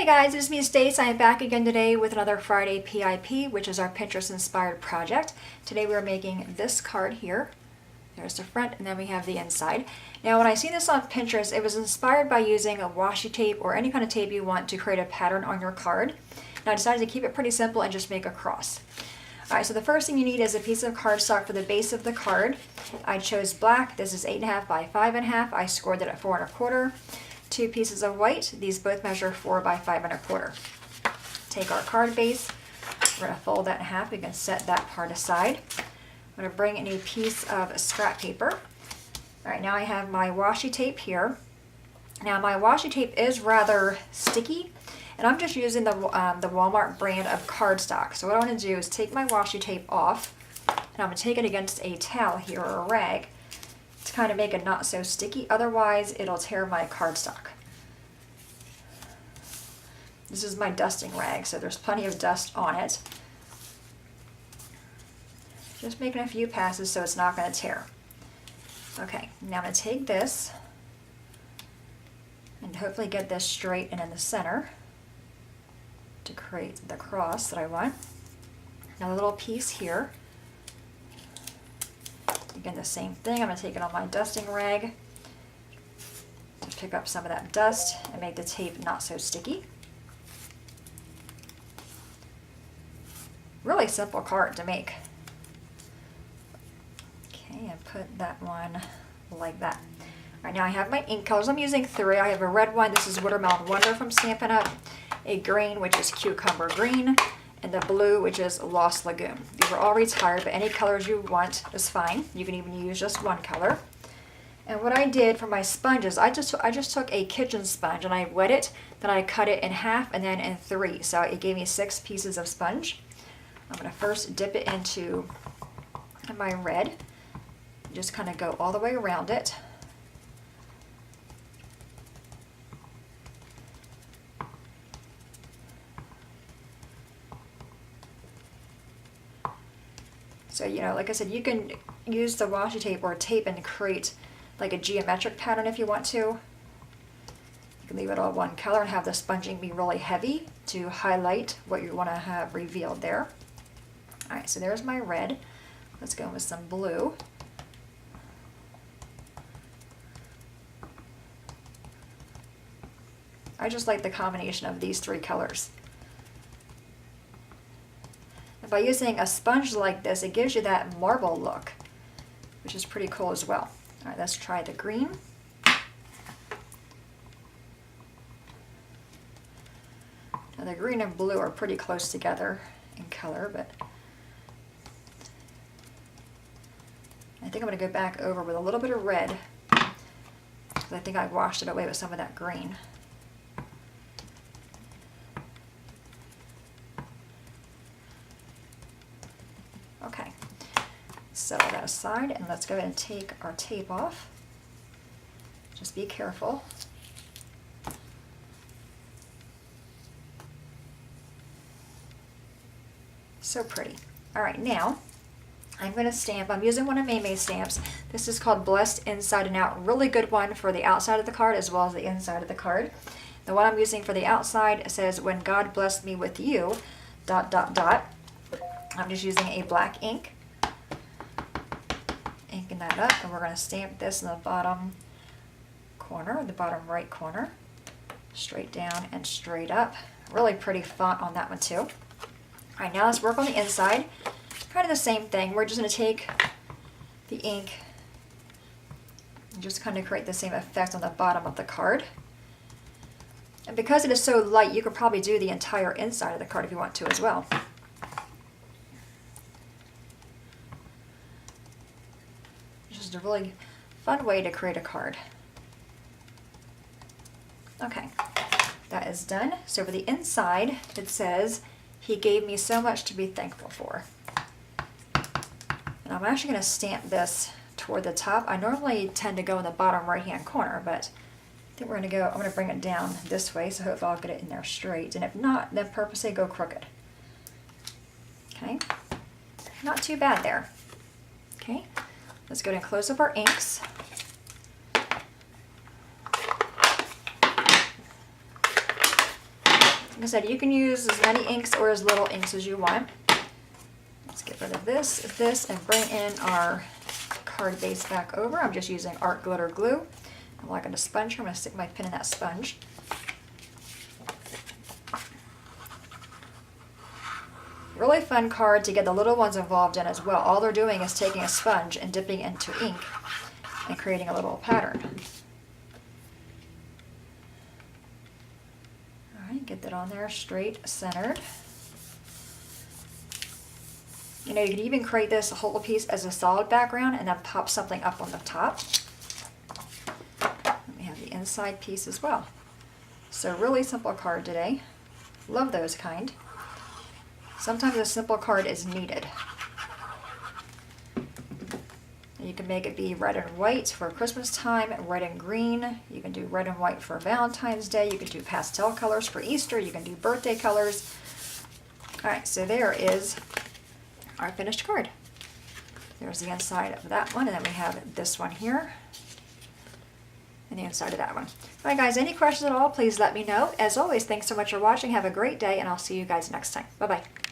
Hey guys, it's me Stace. I am back again today with another Friday PIP, which is our Pinterest inspired project. Today we're making this card here. There's the front and then we have the inside. Now when I see this on Pinterest, it was inspired by using a washi tape or any kind of tape you want to create a pattern on your card. Now I decided to keep it pretty simple and just make a cross. Alright, so the first thing you need is a piece of cardstock for the base of the card. I chose black. This is 8.5 by 5.5. I scored it at 4 1/4. 2 pieces of white. These both measure 4 by 5 1/4. Take our card base. We're going to fold that in half. We can set that part aside. I'm going to bring in a piece of scrap paper. Alright, now I have my washi tape here. Now my washi tape is rather sticky, and I'm just using the Walmart brand of cardstock. So what I want to do is take my washi tape off, and I'm going to take it against a towel here or a rag to kind of make it not so sticky. Otherwise, it'll tear my cardstock. This is my dusting rag, so there's plenty of dust on it. Just making a few passes so it's not going to tear. Okay, now I'm going to take this and hopefully get this straight and in the center to create the cross that I want. Now the little piece here. Again, the same thing. I'm going to take it on my dusting rag to pick up some of that dust and make the tape not so sticky. Really simple card to make. Okay, and put that one like that. All right, now I have my ink colors. I'm using 3. I have a red one. This is Watermelon Wonder from Stampin' Up. A green, which is Cucumber Green. And the blue, which is Lost Lagoon. These are all retired, but any colors you want is fine. You can even use just one color. And what I did for my sponges, I just took a kitchen sponge and I wet it, then I cut it in half and then in 3. So it gave me 6 pieces of sponge. I'm going to first dip it into my red. Just kind of go all the way around it. So, you know, like I said, you can use the washi tape or tape and create like a geometric pattern if you want to. You can leave it all one color and have the sponging be really heavy to highlight what you want to have revealed there. Alright, so there's my red. Let's go with some blue. I just like the combination of these 3 colors. And by using a sponge like this, it gives you that marble look, which is pretty cool as well. All right, let's try the green. Now the green and blue are pretty close together in color, but I think I'm going to go back over with a little bit of red, because I think I washed it away with some of that green. Okay, set that aside and let's go ahead and take our tape off. Just be careful. So pretty. All right, now I'm going to stamp. I'm using one of May's stamps. This is called Blessed Inside and Out. Really good one for the outside of the card as well as the inside of the card. The one I'm using for the outside says, "When God blessed me with you, ... I'm just using a black ink, inking that up, and we're going to stamp this in the bottom corner, the bottom right corner, straight down and straight up. Really pretty font on that one too. All right, now let's work on the inside. Kind of the same thing. We're just going to take the ink and just kind of create the same effect on the bottom of the card. And because it is so light, you could probably do the entire inside of the card if you want to as well. Just a really fun way to create a card. Okay, that is done. So for the inside, it says, "He gave me so much to be thankful for." And I'm actually going to stamp this toward the top. I normally tend to go in the bottom right-hand corner, but I think we're going to go, I'm going to bring it down this way, so hopefully I'll get it in there straight. And if not, then purposely go crooked. Okay, not too bad there. Okay. Let's go ahead and close up our inks. Like I said, you can use as many inks or as little inks as you want. Let's get rid of this, and bring in our card base back over. I'm just using art glitter glue. I'm not going to sponge here. I'm going to stick my pin in that sponge. Really fun card to get the little ones involved in as well. All they're doing is taking a sponge and dipping into ink and creating a little pattern. All right, get that on there, straight, centered. You know, you can even create this whole piece as a solid background and then pop something up on the top. And we have the inside piece as well. So really simple card today. Love those kind. Sometimes a simple card is needed. You can make it be red and white for Christmas time, red and green. You can do red and white for Valentine's Day. You can do pastel colors for Easter. You can do birthday colors. All right, so there is our finished card. There's the inside of that one, and then we have this one here, and the inside of that one. All right, guys, any questions at all, please let me know. As always, thanks so much for watching. Have a great day, and I'll see you guys next time. Bye-bye.